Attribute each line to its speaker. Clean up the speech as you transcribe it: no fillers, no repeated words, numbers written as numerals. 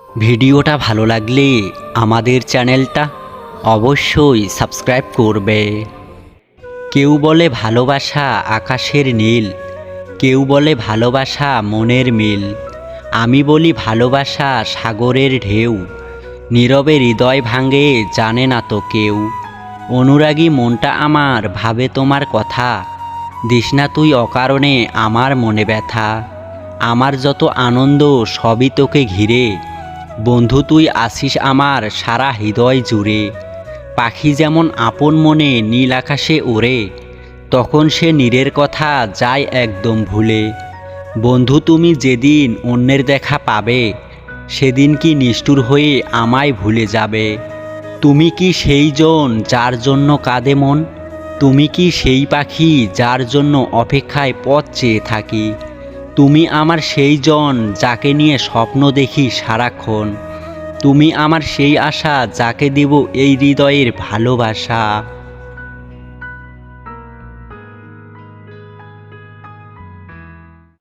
Speaker 1: ভিডিওটা ভালো লাগলে আমাদের চ্যানেলটা অবশ্যই সাবস্ক্রাইব করবে। কেউ বলে ভালোবাসা আকাশের নীল, কেউ বলে ভালোবাসা মনের মিল। আমি বলি ভালোবাসা সাগরের ঢেউ, নীরবে হৃদয় ভাঙে জানে না তো কেউ। অনুরাগী মনটা আমার ভাবে তোমার কথা, দিস না তুই অকারণে আমার মনে ব্যথা। আমার যত আনন্দ সবই তোকে ঘিরে, বন্ধু তুই আসিস আমার সারা হৃদয় জুড়ে। পাখি যেমন আপন মনে নীল আকাশে ওড়ে, তখন সে নীরের কথা যায় একদম ভুলে। বন্ধু তুমি যেদিন অন্যের দেখা পাবে, সেদিন কি নিষ্ঠুর হয়ে আমায় ভুলে যাবে? তুমি কি সেই জন যার জন্য কাঁদে মন? তুমি কি সেই পাখি যার জন্য অপেক্ষায় পথ চেয়ে থাকি? তুমি আমার সেই জন যাকে নিয়ে স্বপ্ন দেখি সারাক্ষণ। তুমি আমার সেই আশা যাকে দেব এই হৃদয়ের ভালোবাসা।